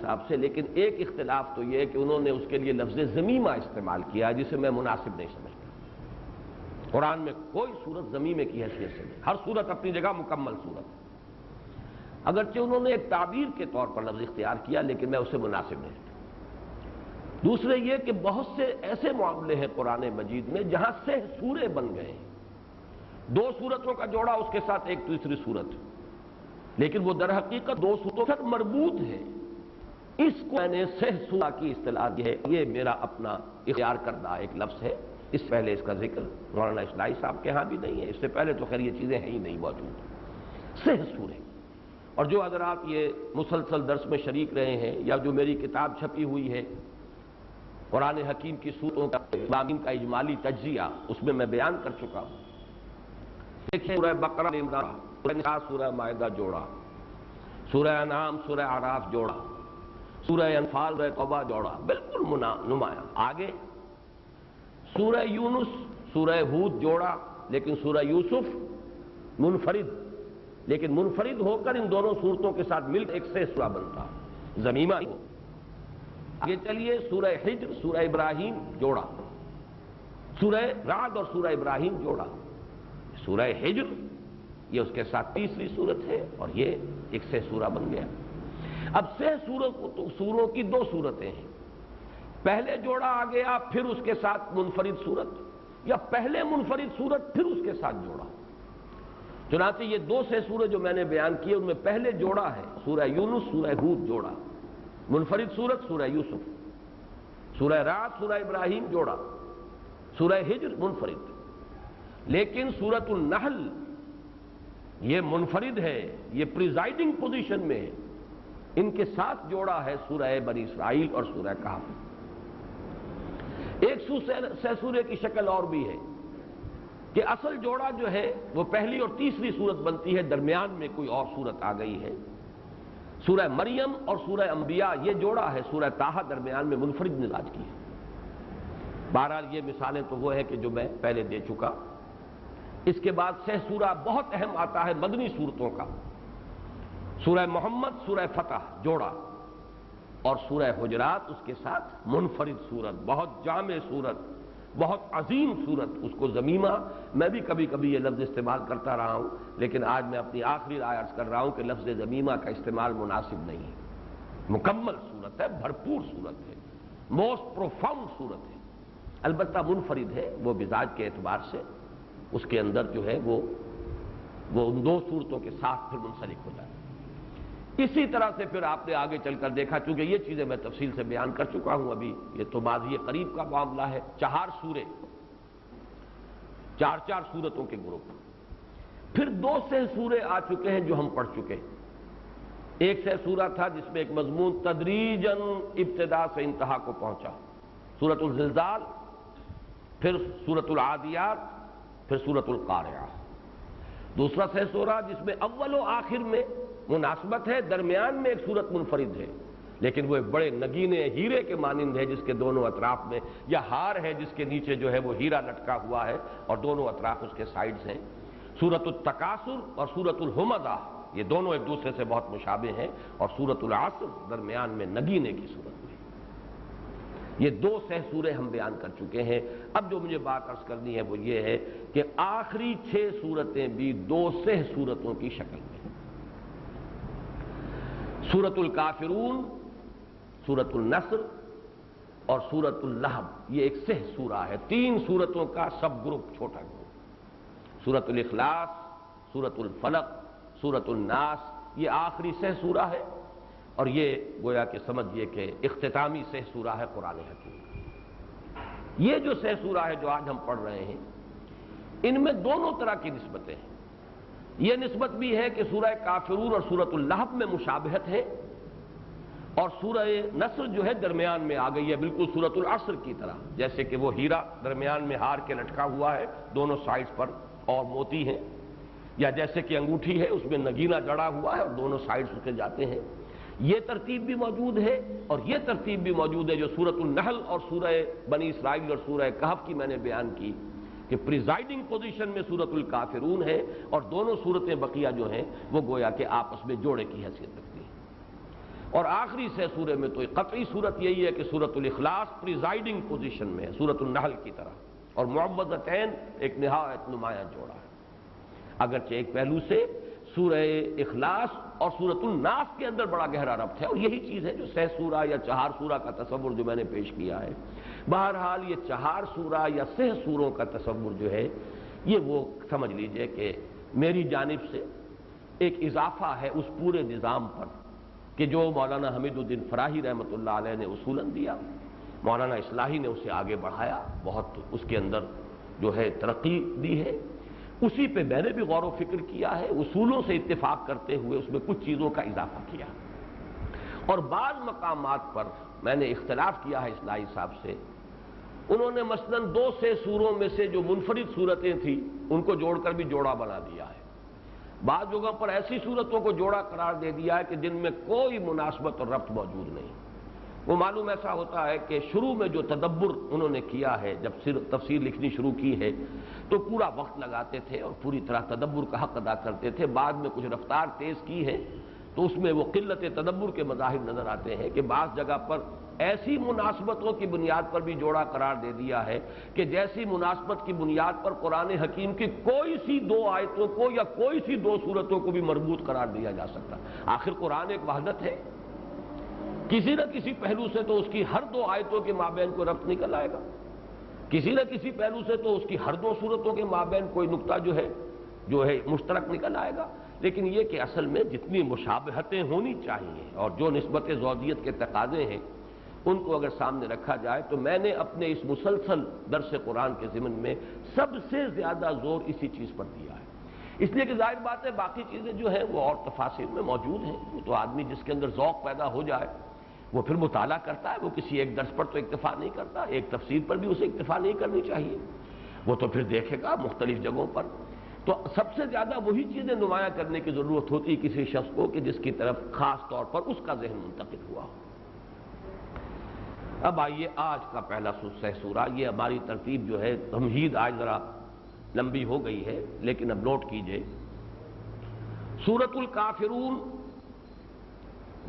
صاحب سے، لیکن ایک اختلاف تو یہ ہے کہ انہوں نے اس کے لیے لفظ ضمیمہ استعمال کیا جسے میں مناسب نہیں سمجھتا۔ قرآن میں کوئی صورت ضمیمے کی حیثیت سے نہیں، ہر صورت اپنی جگہ مکمل صورت ہے۔ اگرچہ انہوں نے ایک تعبیر کے طور پر لفظ اختیار کیا، لیکن میں اسے مناسب نہیں سمجھتا۔ دوسرے یہ کہ بہت سے ایسے معاملے ہیں قرآن مجید میں جہاں سے سورے بن گئے ہیں، دو صورتوں کا جوڑا اس کے ساتھ ایک تیسری صورت، لیکن وہ در حقیقت دو صورتوں سے مربوط ہے۔ اس کو میں نے سہ سورہ کی اصطلاح دی ہے، یہ میرا اپنا اختیار کردہ ایک لفظ ہے۔ اس پہلے اس کا ذکر مولانا اسلائی صاحب کے ہاں بھی نہیں ہے، اس سے پہلے تو خیر یہ چیزیں ہیں ہی نہیں موجود۔ سہ سورے، اور جو حضرات یہ مسلسل درس میں شریک رہے ہیں یا جو میری کتاب چھپی ہوئی ہے قرآن حکیم کی سورتوں کا کا اجمالی تجزیہ، اس میں بیان کر چکا ہوں۔ دیکھیں سورہ بقرہ عمران، سورہ نساء، سورہ مائدہ جوڑا، سورہ انعام، سورہ اعراف جوڑا، سورہ انفال، سورہ توبہ جوڑا، بالکل نمایاں۔ آگے سورہ یونس، سورہ ہود جوڑا، لیکن سورہ یوسف منفرد، لیکن منفرد ہو کر ان دونوں صورتوں کے ساتھ مل ایک سے سورہ بنتا ضمیمہ۔ آگے چلیے سورہ حجر، سورہ ابراہیم جوڑا، سورہ رعد اور سورہ ابراہیم جوڑا، سورہ حجر یہ اس کے ساتھ تیسری صورت ہے اور یہ ایک سے سورہ بن گیا۔ اب سے سوروں کی دو صورتیں ہیں، پہلے جوڑا آ گیا پھر اس کے ساتھ منفرد صورت، یا پہلے منفرد صورت پھر اس کے ساتھ جوڑا۔ چنانچہ یہ دو سے سورہ جو میں نے بیان کیے ان میں پہلے جوڑا ہے سورہ یونس، سورہ ہود جوڑا، منفرد صورت سورہ یوسف، سورہ رعد، سورہ ابراہیم جوڑا، سورہ حجر منفرد، لیکن سورۃ النحل یہ منفرد ہے، یہ پریزائڈنگ پوزیشن میں ہے، ان کے ساتھ جوڑا ہے سورہ بنی اسرائیل اور سورہ کہف۔ ایک سہ سورے کی شکل اور بھی ہے کہ اصل جوڑا جو ہے وہ پہلی اور تیسری صورت بنتی ہے، درمیان میں کوئی اور صورت آ گئی ہے۔ سورہ مریم اور سورہ انبیاء یہ جوڑا ہے، سورہ طٰہٰ درمیان میں منفرد مزاج کی ہے۔ بہرحال یہ مثالیں تو وہ ہے کہ جو میں پہلے دے چکا۔ اس کے بعد سہ سورہ بہت اہم آتا ہے مدنی صورتوں کا، سورہ محمد، سورہ فتح جوڑا، اور سورہ حجرات اس کے ساتھ منفرد صورت، بہت جامع صورت، بہت عظیم صورت، اس کو ضمیمہ میں بھی کبھی کبھی یہ لفظ استعمال کرتا رہا ہوں، لیکن آج میں اپنی آخری رائے عرض کر رہا ہوں کہ لفظ ضمیمہ کا استعمال مناسب نہیں ہے۔ مکمل صورت ہے، بھرپور صورت ہے، موسٹ پروفاؤنڈ صورت ہے، البتہ منفرد ہے، وہ مزاج کے اعتبار سے اس کے اندر جو ہے وہ ان دو صورتوں کے ساتھ پھر منسلک ہو جاتا ہے۔ اسی طرح سے پھر آپ نے آگے چل کر دیکھا، چونکہ یہ چیزیں میں تفصیل سے بیان کر چکا ہوں، ابھی یہ تو ماضی قریب کا معاملہ ہے۔ 4 سورے، 4 سورتوں کے گروپ، پھر 2 سے سورے آ چکے ہیں جو ہم پڑھ چکے ہیں۔ ایک سے سورہ تھا جس میں ایک مضمون تدریجاً ابتدا سے انتہا کو پہنچا، سورۃ الزلزال، پھر سورۃ العادیات، پھر سورۃ القارعہ۔ دوسرا سے سورہ جس میں اول و آخر میں مناسبت ہے، درمیان میں ایک سورت منفرد ہے، لیکن وہ ایک بڑے نگینے ہیرے کے مانند ہے جس کے دونوں اطراف میں، یا ہار ہے جس کے نیچے جو ہے وہ ہیرا لٹکا ہوا ہے اور دونوں اطراف اس کے سائیڈز ہیں، سورۃ التکاثر اور سورۃ الہمزہ، یہ دونوں ایک دوسرے سے بہت مشابہ ہیں، اور سورۃ العصر درمیان میں نگینے کی صورت میں۔ یہ 2 سہ سورے ہم بیان کر چکے ہیں۔ اب جو مجھے بات عرض کرنی ہے وہ یہ ہے کہ آخری 6 سورتیں بھی 2 سہ سورتوں کی شکل میں، سورۃ الکافرون، سورۃ النصر اور سورۃ اللہب، یہ ایک سہ سورہ ہے، 3 سورتوں کا سب گروپ، چھوٹا گروپ، سورۃ الاخلاص، سورۃ الفلق، سورۃ الناس، یہ آخری سہ سورہ ہے، اور یہ گویا کہ سمجھئے کہ اختتامی سہ سورہ ہے قرآن حکیم کا۔ یہ جو سہ سورہ ہے جو آج ہم پڑھ رہے ہیں، ان میں دونوں طرح کی نسبتیں ہیں۔ یہ نسبت بھی ہے کہ سورہ کافرون اور سورۃ اللہب میں مشابہت ہے، اور سورہ نصر جو ہے درمیان میں آ گئی ہے، بالکل سورۃ العصر کی طرح، جیسے کہ وہ ہیرا درمیان میں ہار کے لٹکا ہوا ہے دونوں سائڈز پر اور موتی ہیں، یا جیسے کہ انگوٹھی ہے اس میں نگینہ جڑا ہوا ہے اور دونوں سائڈز اس کے جاتے ہیں۔ یہ ترتیب بھی موجود ہے، اور یہ ترتیب بھی موجود ہے جو سورۃ النحل اور سورہ بنی اسرائیل اور سورہ کہف کی میں نے بیان کی، کہ پریزائڈنگ پوزیشن میں سورۃ الکافرون ہے، اور دونوں سورتیں بقیہ جو ہیں وہ گویا کہ آپس میں جوڑے کی حیثیت رکھتی ہیں۔ اور آخری سے سورے میں تو قطعی صورت یہی ہے کہ سورۃ الاخلاص پریزائڈنگ پوزیشن میں ہے سورۃ النحل کی طرح، اور معوذتین ایک نہایت نمایاں جوڑا ہے۔ اگرچہ ایک پہلو سے سورہ اخلاص اور سورۃ الناس کے اندر بڑا گہرا ربط ہے، اور یہی چیز ہے جو 6 سورہ یا 4 سورہ کا تصور جو میں نے پیش کیا ہے۔ بہرحال یہ 4 سورہ یا 6 سوروں کا تصور جو ہے یہ وہ سمجھ لیجئے کہ میری جانب سے ایک اضافہ ہے اس پورے نظام پر کہ جو مولانا حمید الدین فراہی رحمۃ اللہ علیہ نے اصولاً دیا، مولانا اصلاحی نے اسے آگے بڑھایا، بہت اس کے اندر جو ہے ترقی دی ہے، اسی پہ میں نے بھی غور و فکر کیا ہے، اصولوں سے اتفاق کرتے ہوئے اس میں کچھ چیزوں کا اضافہ کیا، اور بعض مقامات پر میں نے اختلاف کیا ہے اصلاحی صاحب سے۔ انہوں نے مثلاً 2 سے سوروں میں سے جو منفرد صورتیں تھیں ان کو جوڑ کر بھی جوڑا بنا دیا ہے، بعض جگہوں پر ایسی صورتوں کو جوڑا قرار دے دیا ہے کہ جن میں کوئی مناسبت اور ربط موجود نہیں۔ وہ معلوم ایسا ہوتا ہے کہ شروع میں جو تدبر انہوں نے کیا ہے، جب تفسیر لکھنی شروع کی ہے تو پورا وقت لگاتے تھے اور پوری طرح تدبر کا حق ادا کرتے تھے، بعد میں کچھ رفتار تیز کی ہے تو اس میں وہ قلت تدبر کے مظاہر نظر آتے ہیں کہ بعض جگہ پر ایسی مناسبتوں کی بنیاد پر بھی جوڑا قرار دے دیا ہے کہ جیسی مناسبت کی بنیاد پر قرآن حکیم کی کوئی سی 2 آیتوں کو یا کوئی سی 2 سورتوں کو بھی مربوط قرار دیا جا سکتا۔ آخر قرآن ایک وحدت ہے، کسی نہ کسی پہلو سے تو اس کی ہر 2 آیتوں کے مابین کوئی ربط نکل آئے گا، کسی نہ کسی پہلو سے تو اس کی ہر 2 سورتوں کے مابین کوئی نقطہ جو ہے مشترک نکل آئے گا۔ لیکن یہ کہ اصل میں جتنی مشابہتیں ہونی چاہیے اور جو نسبت زوجیت کے تقاضے ہیں ان کو اگر سامنے رکھا جائے تو میں نے اپنے اس مسلسل درس قرآن کے ضمن میں سب سے زیادہ زور اسی چیز پر دیا ہے، اس لیے کہ ظاہر بات ہے باقی چیزیں جو ہیں وہ اور تفاصیل میں موجود ہیں، وہ تو آدمی جس کے اندر ذوق پیدا ہو جائے وہ پھر مطالعہ کرتا ہے، وہ کسی ایک درس پر تو اکتفا نہیں کرتا، ایک تفسیر پر بھی اسے اکتفا نہیں کرنی چاہیے، وہ تو پھر دیکھے گا مختلف جگہوں پر۔ تو سب سے زیادہ وہی چیزیں نمایاں کرنے کی ضرورت ہوتی ہے کسی شخص کو کہ جس کی طرف خاص طور پر اس کا ذہن منتقل ہوا ہو۔ اب آئیے آج کا پہلا سورہ، یہ ہماری ترتیب جو ہے تمہید آج ذرا لمبی ہو گئی ہے لیکن اب نوٹ کیجئے، سورۃ الکافرون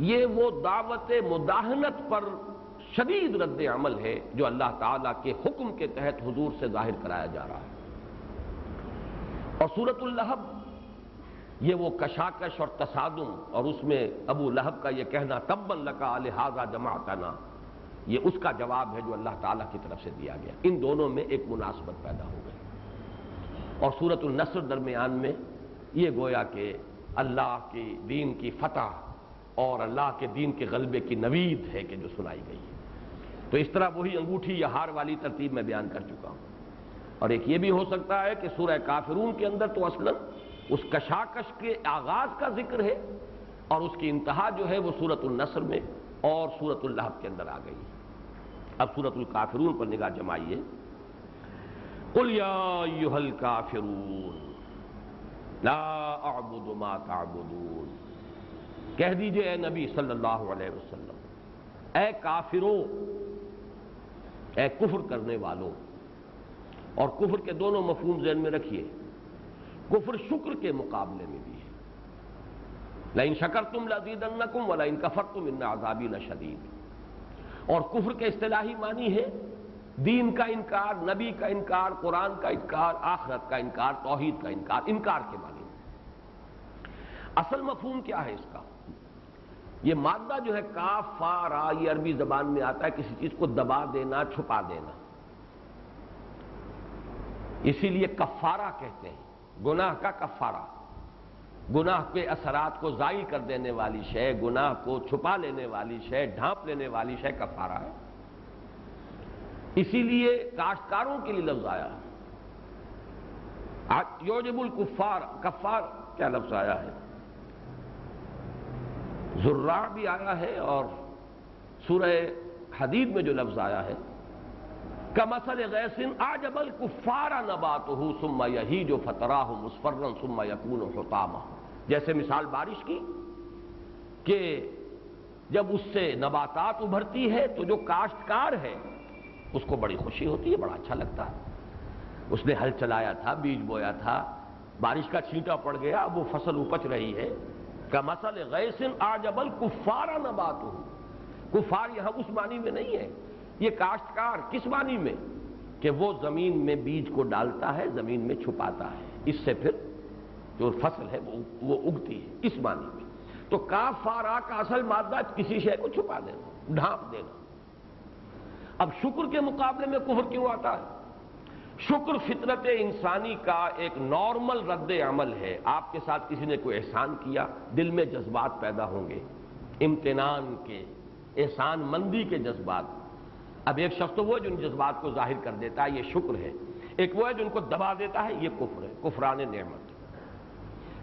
یہ وہ دعوت مداہنت پر شدید رد عمل ہے جو اللہ تعالیٰ کے حکم کے تحت حضور سے ظاہر کرایا جا رہا ہے، اور سورۃ اللہب یہ وہ کشاکش اور تصادم اور اس میں ابو لہب کا یہ کہنا تبا لکا لہذا جمعتنا، یہ اس کا جواب ہے جو اللہ تعالیٰ کی طرف سے دیا گیا، ان دونوں میں ایک مناسبت پیدا ہو گئی۔ اور سورۃ النصر درمیان میں یہ گویا کہ اللہ کی دین کی فتح اور اللہ کے دین کے غلبے کی نوید ہے کہ جو سنائی گئی ہے۔ تو اس طرح وہی انگوٹھی یا ہار والی ترتیب میں بیان کر چکا ہوں، اور ایک یہ بھی ہو سکتا ہے کہ سورہ کافرون کے اندر تو اصلاً اس کشاکش کے آغاز کا ذکر ہے اور اس کی انتہا جو ہے وہ سورۃ النصر میں اور سورۃ اللہب کے اندر آ گئی ہے۔ اب سورۃ الکافرون پر نگاہ جمائیے، قل یا ایھا الکافرون لا اعبد ما تعبدون، کہہ دیجئے اے نبی صلی اللہ علیہ وسلم، اے کافروں، اے کفر کرنے والوں، اور کفر کے دونوں مفہوم ذہن میں رکھیے، کفر شکر کے مقابلے میں بھی ہے، لئن شکرتم لازیدنکم ولئن کفرتم ان عذابی لشدید، اور کفر کے اصطلاحی معنی ہے دین کا انکار، نبی کا انکار، قرآن کا انکار، آخرت کا انکار، توحید کا انکار، انکار کے معنی۔ اصل مفہوم کیا ہے اس کا؟ یہ مادہ جو ہے کاف فا را، یہ عربی زبان میں آتا ہے کسی چیز کو دبا دینا، چھپا دینا، اسی لیے کفارہ کہتے ہیں، گناہ کا کفارہ، گناہ کے اثرات کو زائل کر دینے والی شے، گناہ کو چھپا لینے والی شے، ڈھانپ لینے والی شے کفارہ ہے۔ اسی لیے کاشتکاروں کے لیے لفظ آیا ہے، یوجب الکفار، کفار کیا لفظ آیا ہے، زراع بھی آیا ہے، اور سورہ حدید میں جو لفظ آیا ہے کمثل غیث اعجب الکفار نباتہ ثم یہیج فتراہ مصفرا ثم یکون حطاما، جیسے مثال بارش کی کہ جب اس سے نباتات ابھرتی ہے تو جو کاشتکار ہے اس کو بڑی خوشی ہوتی ہے، بڑا اچھا لگتا ہے، اس نے ہل چلایا تھا، بیج بویا تھا، بارش کا چھینٹا پڑ گیا، اب وہ فصل اپج رہی ہے، کمثل غیث اعجب الکفار نباتہ، کفار یہاں اس معنی میں نہیں ہے، یہ کاشتکار کس معنی میں کہ وہ زمین میں بیج کو ڈالتا ہے، زمین میں چھپاتا ہے، اس سے پھر جو فصل ہے وہ اگتی ہے، اس معنی میں۔ تو کافارا کا اصل مادہ کسی شے کو چھپا دینا، ڈھانپ دینا۔ اب شکر کے مقابلے میں کفر کیوں آتا ہے؟ شکر فطرت انسانی کا ایک نارمل رد عمل ہے۔ آپ کے ساتھ کسی نے کوئی احسان کیا، دل میں جذبات پیدا ہوں گے، امتنان کے، احسان مندی کے جذبات۔ اب ایک شخص تو وہ ہے جو ان جذبات کو ظاہر کر دیتا ہے، یہ شکر ہے، ایک وہ ہے جو ان کو دبا دیتا ہے، یہ کفر ہے، کفران نعمت۔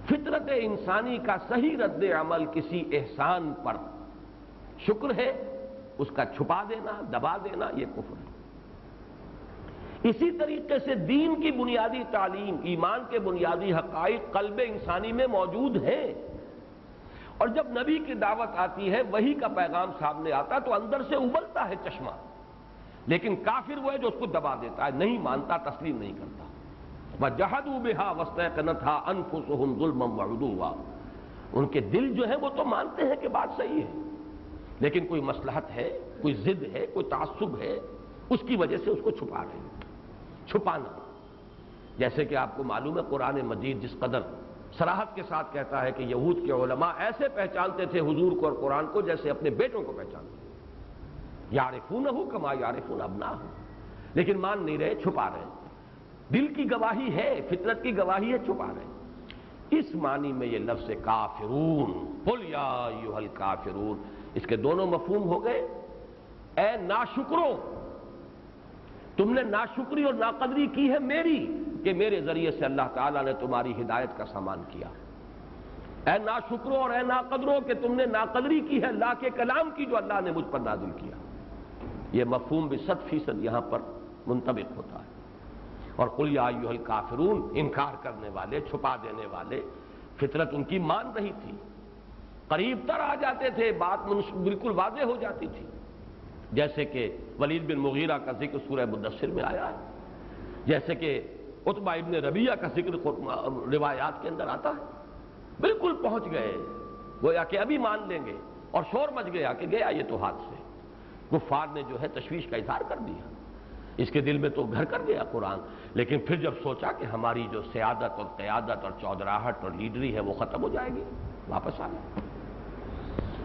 فطرت انسانی کا صحیح رد عمل کسی احسان پر شکر ہے، اس کا چھپا دینا، دبا دینا، یہ کفر ہے۔ اسی طریقے سے دین کی بنیادی تعلیم، ایمان کے بنیادی حقائق قلب انسانی میں موجود ہیں، اور جب نبی کی دعوت آتی ہے، وحی کا پیغام سامنے آتا تو اندر سے ابلتا ہے چشمہ، لیکن کافر وہ ہے جو اس کو دبا دیتا ہے، نہیں مانتا، تسلیم نہیں کرتا۔ وَجَحَدُوا بِهَا وَاسْتَيْقَنَتْهَا أَنفُسُهُمْ ظُلْمًا وَعُلُوًّا، ان کے دل جو ہے وہ تو مانتے ہیں کہ بات صحیح ہے، لیکن کوئی مصلحت ہے، کوئی ضد ہے، کوئی تعصب ہے، اس کی وجہ سے اس کو چھپا رہے ہیں۔ چھپانا، جیسے کہ آپ کو معلوم ہے قرآن مجید جس قدر صراحت کے ساتھ کہتا ہے کہ یہود کے علماء ایسے پہچانتے تھے حضور کو اور قرآن کو جیسے اپنے بیٹوں کو پہچانتے ہیں، یعرفونہ کما یعرفون ابناہم، لیکن مان نہیں رہے، چھپا رہے ہیں۔ دل کی گواہی ہے، فطرت کی گواہی ہے، چھپا رہے ہیں۔ اس معنی میں یہ لفظ کافرون، قل یا ایھا الکافرون، اس کے دونوں مفہوم ہو گئے۔ اے ناشکرو، تم نے ناشکری اور ناقدری کی ہے میری، کہ میرے ذریعے سے اللہ تعالیٰ نے تمہاری ہدایت کا سامان کیا۔ اے ناشکرو اور اے ناقدرو کہ تم نے ناقدری کی ہے اللہ کے کلام کی جو اللہ نے مجھ پر نازل کیا۔ یہ مفہوم بھی 100% یہاں پر منطبق ہوتا ہے۔ اور قل یا ایھا الکافرون، انکار کرنے والے، چھپا دینے والے، فطرت ان کی مان رہی تھی، قریب تر آ جاتے تھے، بات بالکل واضح ہو جاتی تھی، جیسے کہ ولید بن مغیرہ کا ذکر سورہ مدثر میں آیا ہے، جیسے کہ عتبہ ابن ربیعہ کا ذکر روایات کے اندر آتا ہے، بالکل پہنچ گئے، گویا کہ ابھی مان لیں گے، اور شور مچ گیا کہ گیا یہ تو ہاتھ سے۔ کفار نے جو ہے تشویش کا اظہار کر دیا، اس کے دل میں تو گھر کر گیا قرآن، لیکن پھر جب سوچا کہ ہماری جو سیادت اور قیادت اور چودراہٹ اور لیڈری ہے وہ ختم ہو جائے گی، واپس آ گیا۔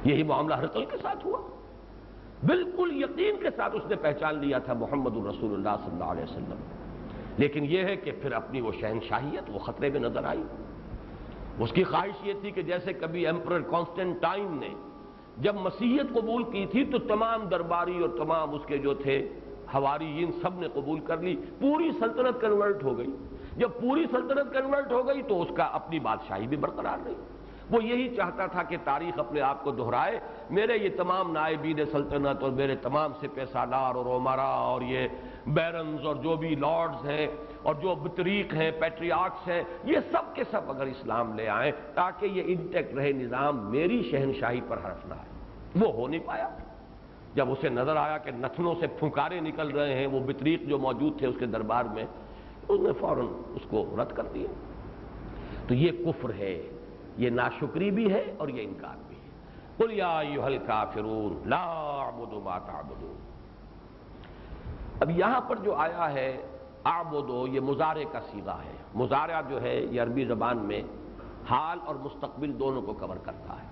یہی معاملہ ہرقل کے ساتھ ہوا، بالکل یقین کے ساتھ اس نے پہچان لیا تھا محمد الرسول اللہ صلی اللہ علیہ وسلم، لیکن یہ ہے کہ پھر اپنی وہ شہنشاہیت وہ خطرے میں نظر آئی۔ اس کی خواہش یہ تھی کہ جیسے کبھی ایمپرر کانسٹنٹائن نے جب مسیحیت قبول کی تھی تو تمام درباری اور تمام اس کے جو تھے حواریین سب نے قبول کر لی، پوری سلطنت کنورٹ ہو گئی۔ جب پوری سلطنت کنورٹ ہو گئی تو اس کا اپنی بادشاہی بھی برقرار رہی۔ وہ یہی چاہتا تھا کہ تاریخ اپنے آپ کو دہرائے، میرے یہ تمام نائبین سلطنت اور میرے تمام سپہ سالار اور امراء اور یہ بیرنز اور جو بھی لارڈز ہیں اور جو بطریق ہیں، پیٹریارکس ہیں، یہ سب کے سب اگر اسلام لے آئیں تاکہ یہ انٹیکٹ رہے نظام، میری شہنشاہی پر حرف نہ آئے۔ وہ ہو نہیں پایا۔ جب اسے نظر آیا کہ نتنوں سے پھنکارے نکل رہے ہیں وہ بطریق جو موجود تھے اس کے دربار میں، اس نے فوراً اس کو رد کر دیا۔ تو یہ کفر ہے، یہ ناشکری بھی ہے اور یہ انکار بھی ہے۔ قل یا ایھا الکافرون لا اعبد ما تعبدون۔ اب یہاں پر جو آیا ہے اعبدو، یہ مضارع کا صیغہ ہے۔ مضارع جو ہے یہ عربی زبان میں حال اور مستقبل دونوں کو کور کرتا ہے،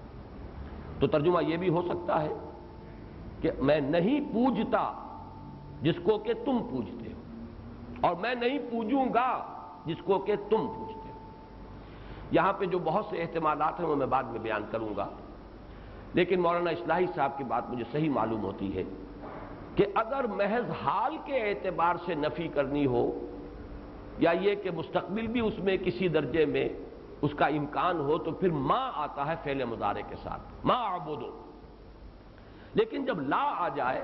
تو ترجمہ یہ بھی ہو سکتا ہے کہ میں نہیں پوجتا جس کو کہ تم پوجتے ہو، اور میں نہیں پوجوں گا جس کو کہ تم پوجتے ہو۔ یہاں پہ جو بہت سے احتمالات ہیں وہ میں بعد میں بیان کروں گا، لیکن مولانا اصلاحی صاحب کی بات مجھے صحیح معلوم ہوتی ہے کہ اگر محض حال کے اعتبار سے نفی کرنی ہو، یا یہ کہ مستقبل بھی اس میں کسی درجے میں اس کا امکان ہو، تو پھر ما آتا ہے فعل مضارع کے ساتھ، ما اعبدو۔ لیکن جب لا آ جائے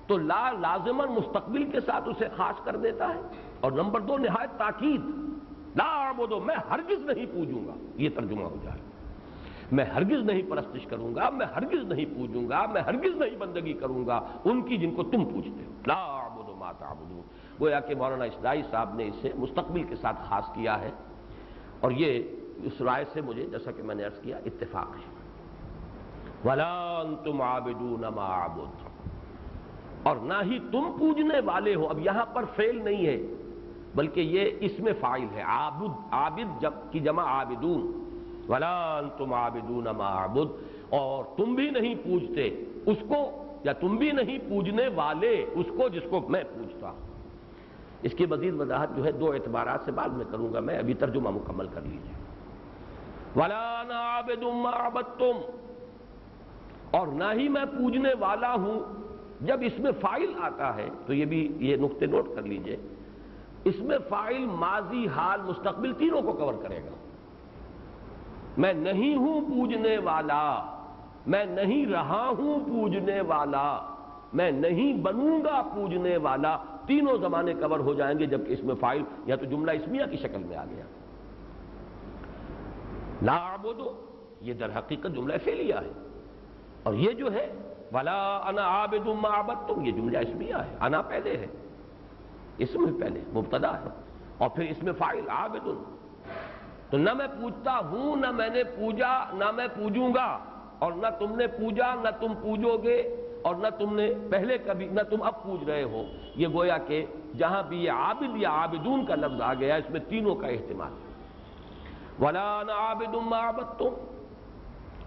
تو لا لازماً مستقبل کے ساتھ اسے خاص کر دیتا ہے، اور نمبر دو نہایت تاکید، لا اعبدو، میں ہرگز نہیں پوجوں گا، یہ ترجمہ ہو جائے، میں ہرگز نہیں پرستش کروں گا، میں ہرگز نہیں پوجوں گا، میں ہرگز نہیں بندگی کروں گا ان کی جن کو تم پوجتے ہو۔ لا اعبد ما تعبدون، گویا کہ مولانا اصلاحی صاحب نے اسے مستقبل کے ساتھ خاص کیا ہے، اور یہ اس رائے سے مجھے جیسا کہ میں نے عرض کیا اتفاق ہے۔ وَلَا أَنْتُمْ عَابِدُونَ مَا أَعْبُدُ، اور نہ ہی تم پوجنے والے ہو۔ اب یہاں پر فعل نہیں ہے بلکہ یہ اسم فاعل ہے، عابد کی جمع عابدون۔ وَلَا أَنْتُمْ عَابِدُونَ مَا أَعْبُدُ، اور تم بھی نہیں پوجتے اس کو، یا تم بھی نہیں پوجنے والے اس کو جس کو میں پوجتا ہوں۔ اس کی مزید وضاحت جو ہے دو اعتبارات سے بعد میں کروں گا میں، ابھی ترجمہ مکمل کر لیجیے۔ وَلَا أَنَا عَابِدٌ مَّا عَبَدتُّمْ، اور نہ ہی میں پوجنے والا ہوں۔ جب اس میں فاعل آتا ہے تو یہ بھی یہ نقطے نوٹ کر لیجئے، اس میں فاعل ماضی، حال، مستقبل تینوں کو کور کرے گا۔ میں نہیں ہوں پوجنے والا، میں نہیں رہا ہوں پوجنے والا، میں نہیں بنوں گا پوجنے والا، تینوں زمانے کور ہو جائیں گے جبکہ اس میں فاعل یا تو جملہ اسمیہ کی شکل میں آ گیا۔ لا اعبدو یہ در حقیقت جملہ فعلیہ ہے، اور یہ جو ہے وَلَا أَنَا عَابِدٌ مَّا عَبَدتُّمْ یہ جملہ اسمیہ ہے، انا پہلے ہے، اسم پہلے مبتدا ہے، اور پھر اس میں فاعل عابد، تو نہ میں پوجتا ہوں، نہ میں نے پوجا، نہ میں پوجوں گا، اور نہ تم نے پوجا، نہ تم پوجو گے، اور نہ تم نے پہلے کبھی، نہ تم اب پوج رہے ہو۔ یہ گویا کہ جہاں بھی یہ عابد یا عابدون کا لفظ آ گیا اس میں تینوں کا احتمال ہے۔ وَلَا أَنَا عَابِدٌ مَّا عَبَدتُّمْ،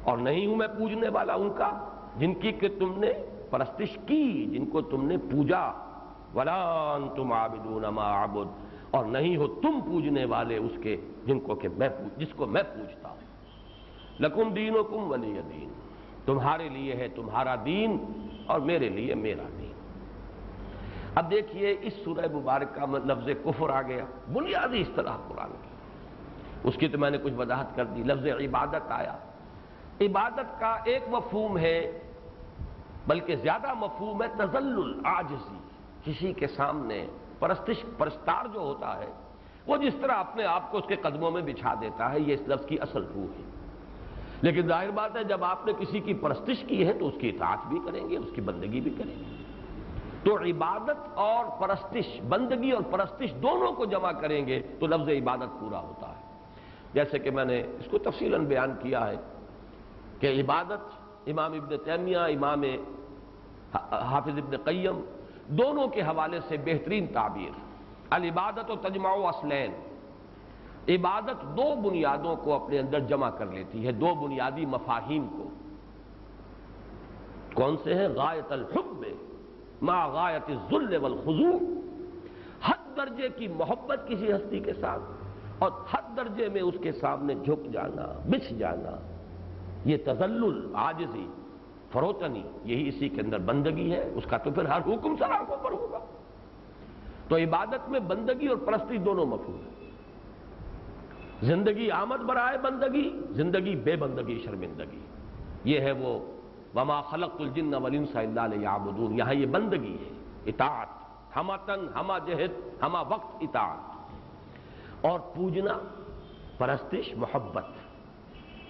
اور نہیں ہوں میں پوجنے والا ان کا جن کی کہ تم نے پرستش کی، جن کو تم نے پوجا۔ وَلَا أَنْتُمْ عَابِدُونَ مَا أَعْبُدُ، اور نہیں ہو تم پوجنے والے اس کے جن کو کہ جس کو میں پوجتا ہوں۔ لَكُمْ دِينُكُمْ وَلِيَ دِينِ، تمہارے لیے ہے تمہارا دین اور میرے لیے میرا دین۔ اب دیکھیے اس سورہ مبارکہ میں لفظ کفر آ گیا، بنیادی اصطلاح قرآن کی، اس کی تو میں نے کچھ وضاحت کر دی۔ لفظ عبادت آیا، عبادت کا ایک مفہوم ہے، بلکہ زیادہ مفہوم ہے تذلل، عاجزی، کسی کے سامنے پرستار جو ہوتا ہے وہ جس طرح اپنے آپ کو اس کے قدموں میں بچھا دیتا ہے، یہ اس لفظ کی اصل روح ہے۔ لیکن ظاہر بات ہے جب آپ نے کسی کی پرستش کی ہے تو اس کی اطاعت بھی کریں گے، اس کی بندگی بھی کریں گے۔ تو عبادت اور پرستش، بندگی اور پرستش دونوں کو جمع کریں گے تو لفظ عبادت پورا ہوتا ہے۔ جیسے کہ میں نے اس کو تفصیلاً بیان کیا ہے کہ عبادت امام ابن تیمیہ، امام حافظ ابن قیم دونوں کے حوالے سے بہترین تعبیر، العبادت و تجمع اصلین، عبادت دو بنیادوں کو اپنے اندر جمع کر لیتی ہے، دو بنیادی مفاہیم کو۔ کون سے ہیں؟ غایت الحب مع غایت الذل والخضوع، حد درجے کی محبت کسی ہستی کے ساتھ اور حد درجے میں اس کے سامنے جھک جانا، بچھ جانا، یہ تذلل، عاجزی، فروتنی، یہی اسی کے اندر بندگی ہے۔ اس کا تو پھر ہر حکم سر آنکھوں پر ہوگا۔ تو عبادت میں بندگی اور پرستی دونوں مفہوم ہیں۔ زندگی آمد برائے بندگی، زندگی بے بندگی شرمندگی، یہ ہے وہ وما خلقت الجن والانس الا لیعبدون۔ یہاں یہ بندگی ہے، اطاعت، ہمہ تن ہمہ جہد ہمہ وقت اطاعت، اور پوجنا، پرستش، محبت،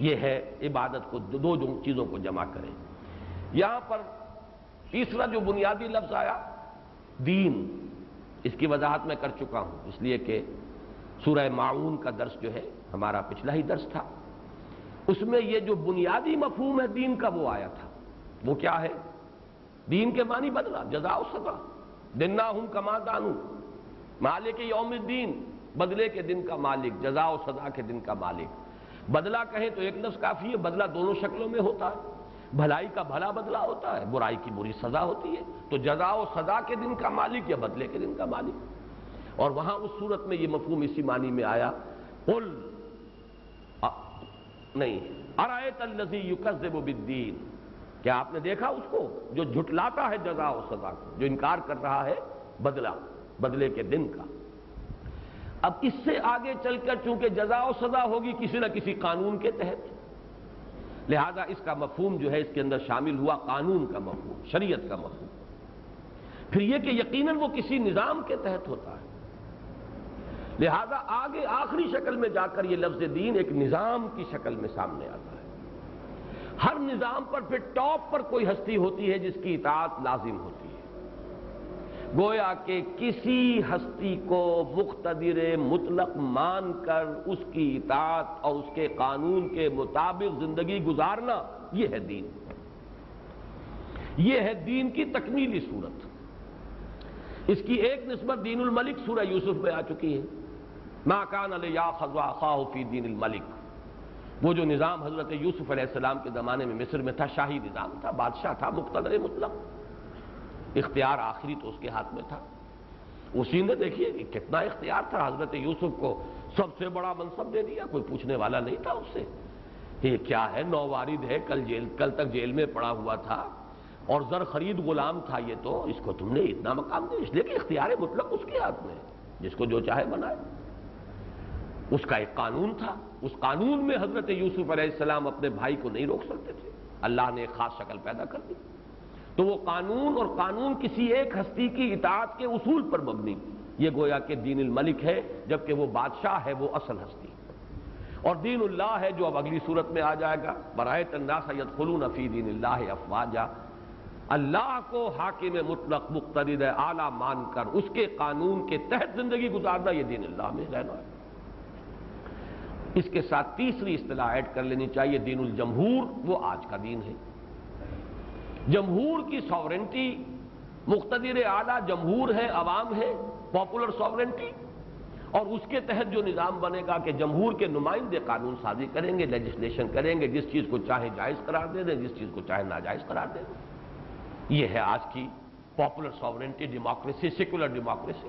یہ ہے عبادت کو دو چیزوں کو جمع کریں۔ یہاں پر تیسرا جو بنیادی لفظ آیا دین، اس کی وضاحت میں کر چکا ہوں، اس لیے کہ سورہ ماعون کا درس جو ہے ہمارا پچھلا ہی درس تھا، اس میں یہ جو بنیادی مفہوم ہے دین کا وہ آیا تھا۔ وہ کیا ہے؟ دین کے معنی بدلا، جزا و سزا، دناہم کما دانو، مالک یوم الدین، بدلے کے دن کا مالک، جزا و سزا کے دن کا مالک۔ بدلہ کہیں تو ایک لفظ کافی ہے، بدلہ دونوں شکلوں میں ہوتا ہے، بھلائی کا بھلا بدلہ ہوتا ہے، برائی کی بری سزا ہوتی ہے۔ تو جزا و سزا کے دن کا مالک یا بدلے کے دن کا مالک۔ اور وہاں اس صورت میں یہ مفہوم اسی معنی میں آیا، قل نہیں ارأیت الذی یکذب بالدین، کیا آپ نے دیکھا اس کو جو جھٹلاتا ہے جزا و سزا کو، جو انکار کر رہا ہے بدلہ، بدلے کے دن کا۔ اب اس سے آگے چل کر چونکہ جزا و سزا ہوگی کسی نہ کسی قانون کے تحت، لہذا اس کا مفہوم جو ہے اس کے اندر شامل ہوا قانون کا مفہوم، شریعت کا مفہوم۔ پھر یہ کہ یقیناً وہ کسی نظام کے تحت ہوتا ہے، لہذا آگے آخری شکل میں جا کر یہ لفظ دین ایک نظام کی شکل میں سامنے آتا ہے۔ ہر نظام پر پھر ٹاپ پر کوئی ہستی ہوتی ہے جس کی اطاعت لازم ہوتی ہے۔ گویا کہ کسی ہستی کو مقتدر مطلق مان کر اس کی اطاعت اور اس کے قانون کے مطابق زندگی گزارنا، یہ ہے دین، یہ ہے دین کی تکمیلی صورت۔ اس کی ایک نسبت دین الملک سورہ یوسف میں آ چکی ہے، ما کان لیاخذ اخاہ فی دین الملک، وہ جو نظام حضرت یوسف علیہ السلام کے زمانے میں مصر میں تھا، شاہی نظام تھا، بادشاہ تھا مقتدر مطلق، اختیار آخری تو اس کے ہاتھ میں تھا۔ اسی نے دیکھیے کہ کتنا اختیار تھا، حضرت یوسف کو سب سے بڑا منصب دے دیا، کوئی پوچھنے والا نہیں تھا اس سے، یہ کیا ہے، نووارد ہے، کل تک جیل میں پڑا ہوا تھا اور زر خرید غلام تھا، یہ تو اس کو تم نے اتنا مقام دیا، اس لیے کہ اختیار مطلق اس کے ہاتھ میں ہے، جس کو جو چاہے بنائے۔ اس کا ایک قانون تھا، اس قانون میں حضرت یوسف علیہ السلام اپنے بھائی کو نہیں روک سکتے تھے، اللہ نے ایک خاص شکل پیدا کر دی، تو وہ قانون، اور قانون کسی ایک ہستی کی اطاعت کے اصول پر مبنی، یہ گویا کہ دین الملک ہے، جبکہ وہ بادشاہ ہے، وہ اصل ہستی، اور دین اللہ ہے جو اب اگلی صورت میں آ جائے گا، برأیت الناس یدخلون فی دین اللہ افواجا، اللہ کو حاکم مطلق مقتدر اعلیٰ مان کر اس کے قانون کے تحت زندگی گزارنا، یہ دین اللہ میں رہنا ہے۔ اس کے ساتھ تیسری اصطلاح ایڈ کر لینی چاہیے، دین الجمہور، وہ آج کا دین ہے۔ جمہور کی ساورنٹی، مقتدر اعلیٰ جمہور ہے، عوام ہے، پاپولر ساورنٹی، اور اس کے تحت جو نظام بنے گا کہ جمہور کے نمائندے قانون سازی کریں گے، لیجسلیشن کریں گے، جس چیز کو چاہے جائز قرار دے دیں، جس چیز کو چاہے ناجائز قرار دے دیں۔ یہ ہے آج کی popular sovereignty, democracy, secular democracy.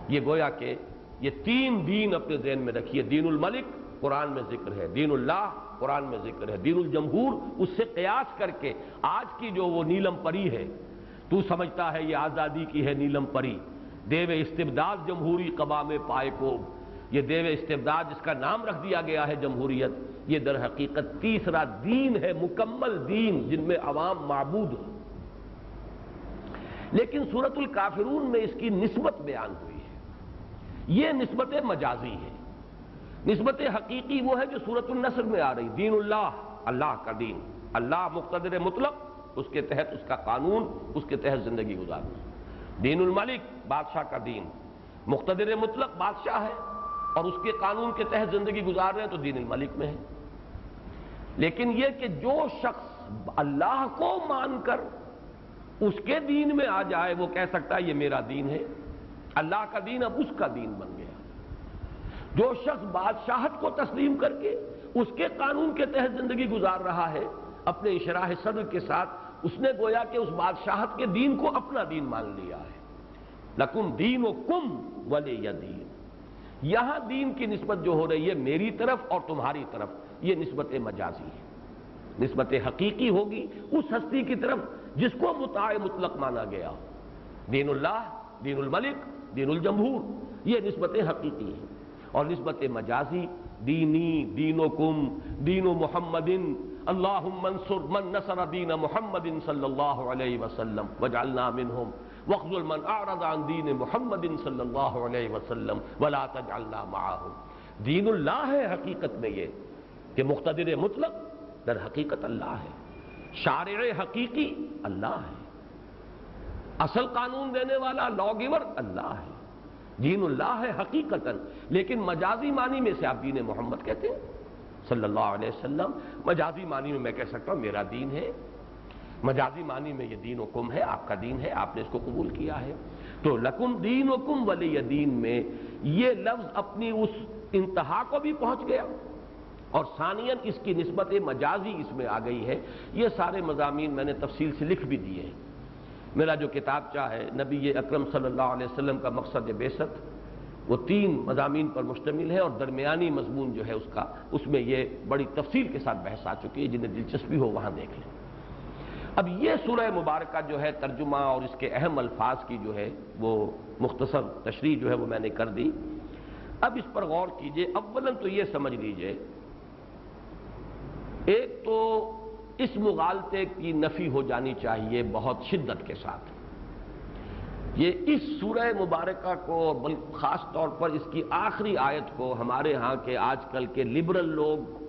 یہ گویا کہ یہ تین دین اپنے ذہن میں رکھیے، دین الملک قرآن میں ذکر ہے، دین اللہ قرآن میں ذکر ہے، دین الجمہور اس سے قیاس کر کے آج کی جو وہ نیلم پری ہے، تو سمجھتا ہے یہ آزادی کی ہے نیلم پری، دیو استبداد جمہوری قوام پائے کو، یہ دیو استبداد جس کا نام رکھ دیا گیا ہے جمہوریت، یہ در حقیقت تیسرا دین ہے، مکمل دین جن میں عوام معبود ہوں۔ لیکن سورۃ الکافرون میں اس کی نسبت بیان ہوئی ہے، یہ نسبت مجازی ہے، نسبت حقیقی وہ ہے جو سورۃ النصر میں آ رہی، دین اللہ، اللہ کا دین، اللہ مقتدر مطلق، اس کے تحت اس کا قانون، اس کے تحت زندگی گزارنا۔ دین الملک بادشاہ کا دین، مقتدر مطلق بادشاہ ہے اور اس کے قانون کے تحت زندگی گزار رہے ہیں تو دین الملک میں ہے۔ لیکن یہ کہ جو شخص اللہ کو مان کر اس کے دین میں آ جائے، وہ کہہ سکتا ہے یہ میرا دین ہے، اللہ کا دین اب اس کا دین بن گیا۔ جو شخص بادشاہت کو تسلیم کر کے اس کے قانون کے تحت زندگی گزار رہا ہے اپنے انشراح صدر کے ساتھ، اس نے گویا کہ اس بادشاہت کے دین کو اپنا دین مان لیا ہے۔ لکم دینکم ولی دین، یہاں دین کی نسبت جو ہو رہی ہے میری طرف اور تمہاری طرف، یہ نسبت مجازی ہے، نسبت حقیقی ہوگی اس ہستی کی طرف جس کو مطاع مطلق مانا گیا، دین اللہ، دین الملک، دین الجمہور، یہ نسبت حقیقی ہے، اور نسبت مجازی دینی، دینکم، دین محمد، اللہم انصر من نصر دین محمد صلی اللہ علیہ وسلم وجعلنا منہم واخذل من اعرض عن دین محمد صلی اللہ علیہ وسلم ولا تجعلنا معاہم۔ دین اللہ ہے حقیقت میں یہ کہ مقتدر مطلق در حقیقت اللہ ہے، شارع حقیقی اللہ ہے، اصل قانون دینے والا لا گیور اللہ ہے، دین اللہ ہے حقیقتاً، لیکن مجازی معنی میں سے آپ دین محمد کہتے ہیں صلی اللہ علیہ وسلم، مجازی معنی میں کہہ سکتا ہوں میرا دین ہے، مجازی معنی میں یہ دین حکم ہے، آپ کا دین ہے، آپ نے اس کو قبول کیا ہے۔ تو لکم دینکم ولی دین میں یہ لفظ اپنی اس انتہا کو بھی پہنچ گیا، اور ثانیاً اس کی نسبت مجازی اس میں آ گئی ہے۔ یہ سارے مضامین میں نے تفصیل سے لکھ بھی دیے ہیں، میرا جو کتابچہ ہے نبی اکرم صلی اللہ علیہ وسلم کا مقصد بعثت، وہ 3 مضامین پر مشتمل ہے، اور درمیانی مضمون جو ہے اس میں یہ بڑی تفصیل کے ساتھ بحث آ چکی ہے، جنہیں دلچسپی ہو وہاں دیکھ لیں۔ اب یہ سورہ مبارکہ جو ہے ترجمہ اور اس کے اہم الفاظ کی جو ہے وہ مختصر تشریح جو ہے وہ میں نے کر دی۔ اب اس پر غور کیجئے، اولاً تو یہ سمجھ لیجئے، ایک تو اس مغالطے کی نفی ہو جانی چاہیے بہت شدت کے ساتھ، یہ اس سورہ مبارکہ کو خاص طور پر اس کی آخری آیت کو ہمارے ہاں کے آج کل کے لبرل لوگ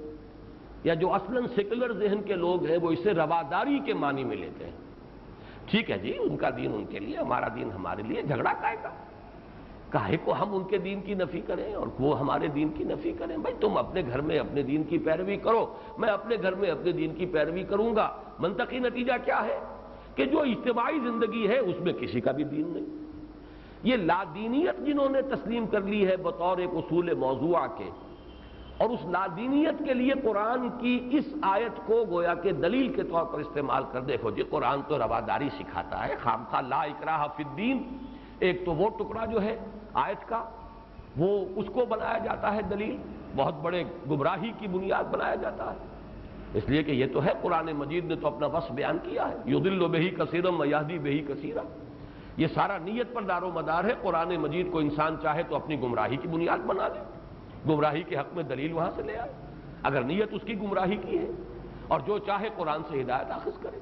یا جو اصلاً سیکولر ذہن کے لوگ ہیں وہ اسے رواداری کے معنی میں لیتے ہیں ٹھیک ہے جی، ان کا دین ان کے لیے، ہمارا دین ہمارے لیے، جھگڑا کاہے کو ہم ان کے دین کی نفی کریں اور وہ ہمارے دین کی نفی کریں؟ بھائی تم اپنے گھر میں اپنے دین کی پیروی کرو، میں اپنے گھر میں اپنے دین کی پیروی کروں گا۔ منطقی نتیجہ کیا ہے کہ جو اجتماعی زندگی ہے اس میں کسی کا بھی دین نہیں۔ یہ لادینیت جنہوں نے تسلیم کر لی ہے بطور ایک اصول موضوعہ کے، اور اس لادینیت کے لیے قرآن کی اس آیت کو گویا کہ دلیل کے طور پر استعمال کر، دیکھو جی قرآن تو رواداری سکھاتا ہے، خامخواہ لا اکراہ فی الدین، ایک تو وہ ٹکڑا جو ہے آیت کا وہ اس کو بنایا جاتا ہے دلیل، بہت بڑے گمراہی کی بنیاد بنایا جاتا ہے، اس لیے کہ یہ تو ہے قرآن مجید نے تو اپنا وصف بیان کیا ہے، یضل بہ کثیرا ویہدی بہ کثیرا، یہ سارا نیت پر دار و مدار ہے۔ قرآن مجید کو انسان چاہے تو اپنی گمراہی کی بنیاد بنا لے، گمراہی کے حق میں دلیل وہاں سے لے آئے اگر نیت اس کی گمراہی کی ہے، اور جو چاہے قرآن سے ہدایت اخذ کرے۔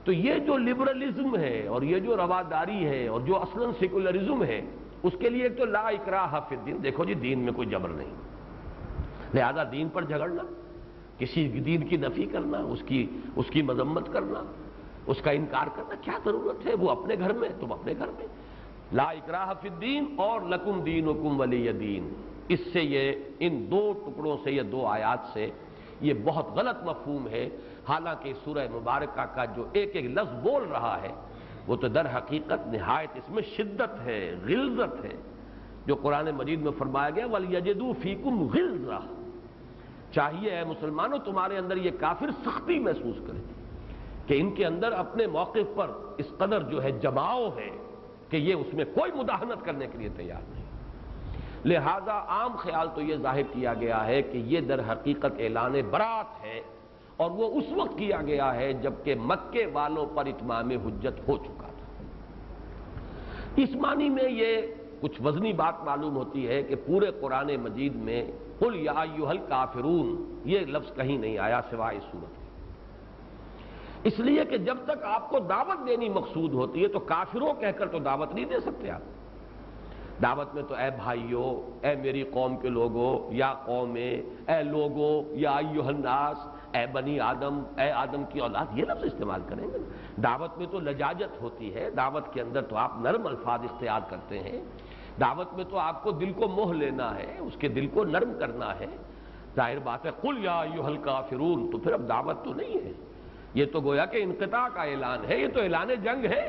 تو یہ جو لبرلزم ہے اور یہ جو رواداری ہے اور جو اصلاً سیکولرزم ہے، اس کے لیے ایک تو لا اکراہ فی الدین، دیکھو جی دین میں کوئی جبر نہیں، لہذا دین پر جھگڑنا، کسی دین کی نفی کرنا، اس کی مذمت کرنا، اس کا انکار کرنا، کیا ضرورت ہے؟ وہ اپنے گھر میں، تم اپنے گھر میں۔ لا اکراہ فی الدین اور لکم دینکم ولی دین، اس سے یہ ان دو ٹکڑوں سے، یہ دو آیات سے یہ بہت غلط مفہوم ہے، حالانکہ سورہ مبارکہ کا جو ایک ایک لفظ بول رہا ہے وہ تو در حقیقت نہایت اس میں شدت ہے، غلظت ہے، جو قرآن مجید میں فرمایا گیا وَلْيَجِدُوا فِيكُمْ غِلظَةً، چاہیے اے مسلمانوں تمہارے اندر یہ کافر سختی محسوس کریں کہ ان کے اندر اپنے موقف پر اس قدر جو ہے جماؤ ہے کہ یہ اس میں کوئی مداہنت کرنے کے لیے تیار نہیں۔ لہذا عام خیال تو یہ ظاہر کیا گیا ہے کہ یہ در حقیقت اعلان برات ہے، اور وہ اس وقت کیا گیا ہے جبکہ مکے والوں پر اتمام حجت ہو چکا تھا۔ اس معنی میں یہ کچھ وزنی بات معلوم ہوتی ہے کہ پورے قرآن مجید میں قل یا ایھا الکافرون یہ لفظ کہیں نہیں آیا سوائے اس صورت کے، اس لیے کہ جب تک آپ کو دعوت دینی مقصود ہوتی ہے تو کافروں کہہ کر تو دعوت نہیں دے سکتے آپ۔ دعوت میں تو اے بھائیو، اے میری قوم کے لوگو، یا قومیں، اے لوگو، یا ایھا الناس، اے بنی آدم، اے آدم کی اولاد، یہ لفظ استعمال کریں گے۔ دعوت میں تو لجاجت ہوتی ہے، دعوت کے اندر تو آپ نرم الفاظ اختیار کرتے ہیں، دعوت میں تو آپ کو دل کو موہ لینا ہے، اس کے دل کو نرم کرنا ہے۔ ظاہر بات ہے قل یا ایھا الکافرون، تو پھر اب دعوت تو نہیں ہے، یہ تو گویا کہ انقطاع کا اعلان ہے، یہ تو اعلان جنگ ہے،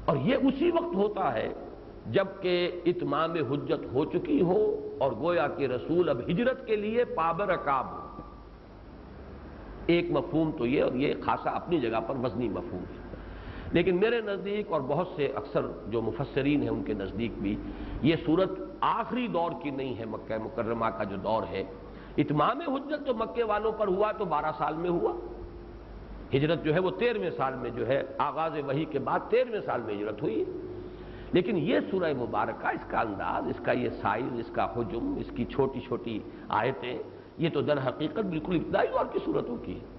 اور یہ اسی وقت ہوتا ہے جبکہ اتمام حجت ہو چکی ہو اور گویا کہ رسول اب ہجرت کے لیے پابرکاب ہو۔ ایک مفہوم تو یہ، اور یہ خاصا اپنی جگہ پر وزنی مفہوم ہے، لیکن میرے نزدیک اور بہت سے اکثر جو مفسرین ہیں ان کے نزدیک بھی یہ صورت آخری دور کی نہیں ہے، مکہ مکرمہ کا جو دور ہے۔ اتمام حجت تو مکے والوں پر ہوا تو 12 سال میں ہوا، ہجرت جو ہے وہ 13ویں سال میں جو ہے، آغاز وحی کے بعد 13ویں سال میں ہجرت ہوئی، لیکن یہ سورہ مبارکہ، اس کا انداز، اس کا یہ سائز، اس کا حجم، اس کی چھوٹی چھوٹی آیتیں، یہ تو در حقیقت بالکل ابتدائی دور کی صورتوں کی ہے۔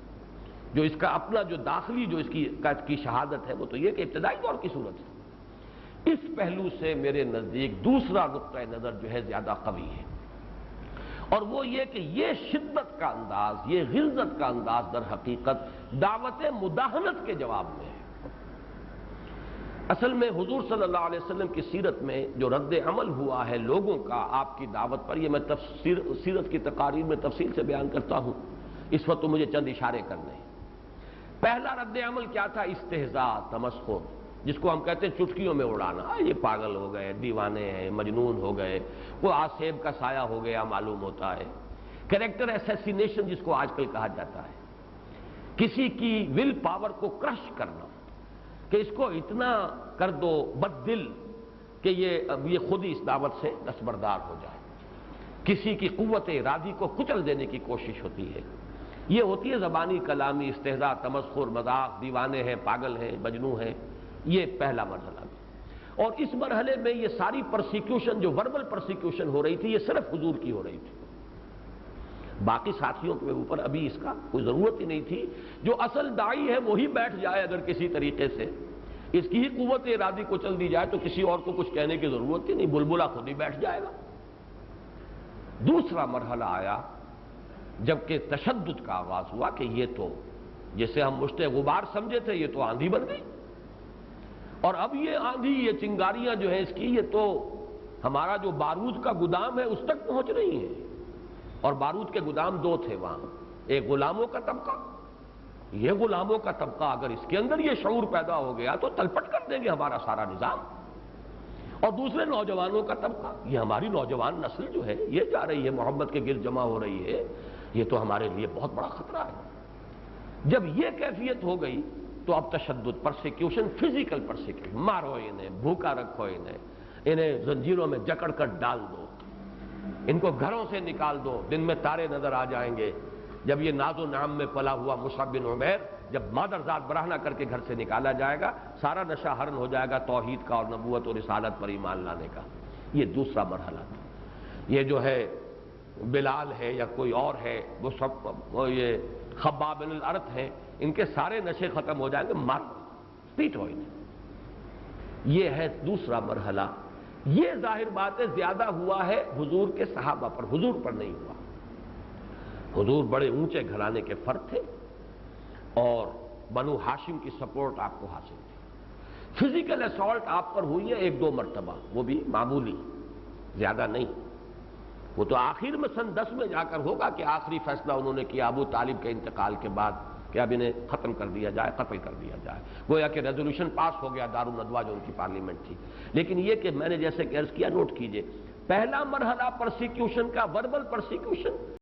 جو اس کا اپنا جو داخلی جو اس کی شہادت ہے وہ تو یہ کہ ابتدائی دور کی صورت ہے۔ اس پہلو سے میرے نزدیک دوسرا نقطہ نظر جو ہے زیادہ قوی ہے، اور وہ یہ کہ یہ شدت کا انداز، یہ غلظت کا انداز در حقیقت دعوت مداہنت کے جواب میں ہے۔ اصل میں حضور صلی اللہ علیہ وسلم کی سیرت میں جو رد عمل ہوا ہے لوگوں کا آپ کی دعوت پر، یہ میں سیرت کی تقاریر میں تفصیل سے بیان کرتا ہوں، اس وقت تو مجھے چند اشارے کرنے ہیں۔ پہلا رد عمل کیا تھا؟ استہزاء، تمسخر، جس کو ہم کہتے ہیں چٹکیوں میں اڑانا، یہ پاگل ہو گئے، دیوانے ہیں، مجنون ہو گئے، وہ آسیب کا سایہ ہو گیا معلوم ہوتا ہے، کریکٹر اسیسینیشن جس کو آج کل کہا جاتا ہے، کسی کی ول پاور کو کرش کرنا کہ اس کو اتنا کر دو بد دل کہ یہ خود ہی اس دعوت سے دستبردار ہو جائے، کسی کی قوت ارادی کو کچل دینے کی کوشش ہوتی ہے، یہ ہوتی ہے زبانی کلامی استہزاء، تمسخر، مذاق، دیوانے ہیں، پاگل ہیں، مجنوں ہیں، یہ پہلا مرحلہ ہے۔ اور اس مرحلے میں یہ ساری پرسیکیوشن جو وربل پرسیکیوشن ہو رہی تھی یہ صرف حضور کی ہو رہی تھی، باقی ساتھیوں کے اوپر ابھی اس کا کوئی ضرورت ہی نہیں تھی۔ جو اصل داعی ہے وہی بیٹھ جائے اگر کسی طریقے سے، اس کی ہی قوت ارادی کو چل دی جائے تو کسی اور کو کچھ کہنے کی ضرورت ہی نہیں، بلبلہ خود ہی بیٹھ جائے گا۔ دوسرا مرحلہ آیا جبکہ تشدد کا آغاز ہوا کہ یہ تو جسے ہم مشت غبار سمجھے تھے یہ تو آندھی بن گئی، اور اب یہ آندھی، یہ چنگاریاں جو ہیں اس کی، یہ تو ہمارا جو بارود کا گودام ہے اس تک پہنچ رہی ہیں۔ اور بارود کے گودام دو تھے وہاں، ایک غلاموں کا طبقہ، یہ غلاموں کا طبقہ اگر اس کے اندر یہ شعور پیدا ہو گیا تو تلپٹ کر دیں گے ہمارا سارا نظام، اور دوسرے نوجوانوں کا طبقہ، یہ ہماری نوجوان نسل جو ہے یہ جا رہی ہے محمد کے گرد جمع ہو رہی ہے، یہ تو ہمارے لیے بہت بڑا خطرہ ہے۔ جب یہ کیفیت ہو گئی تو اب تشدد، پرسیکیوشن، فزیکل پرسیکیوشن، مارو انہیں، بھوکا رکھو انہیں زنجیروں میں جکڑ کر ڈال دو، ان کو گھروں سے نکال دو، دن میں تارے نظر آ جائیں گے۔ جب یہ ناز و نعم میں پلا ہوا مصعب بن عمیر جب مادر ذات برہنہ کر کے گھر سے نکالا جائے گا، سارا نشہ حرن ہو جائے گا توحید کا اور نبوت اور رسالت پر ایمان لانے کا۔ یہ دوسرا مرحلہ تھا۔ یہ جو ہے بلال ہے یا کوئی اور ہے، وہ سب یہ خباب بن الارت ہیں، ان کے سارے نشے ختم ہو جائیں گے، مار پیٹ ہو انہیں۔ یہ ہے دوسرا مرحلہ۔ یہ ظاہر بات ہے زیادہ ہوا ہے حضور کے صحابہ پر، حضور پر نہیں ہوا۔ حضور بڑے اونچے گھرانے کے فرد تھے اور بنو ہاشم کی سپورٹ آپ کو حاصل تھی۔ فزیکل اسالٹ آپ پر ہوئی ہے ایک دو مرتبہ، وہ بھی معمولی، زیادہ نہیں۔ وہ تو آخر میں سن 10 میں جا کر ہوگا کہ آخری فیصلہ انہوں نے کیا ابو طالب کے انتقال کے بعد کہ اب انہیں ختم کر دیا جائے، قتل کر دیا جائے، گویا کہ ریزولوشن پاس ہو گیا دارالندوہ جو ان کی پارلیمنٹ تھی۔ لیکن یہ کہ میں نے جیسے کہ عرض کیا، نوٹ کیجئے، پہلا مرحلہ پرسیکیوشن کا وربل پرسیکیوشن،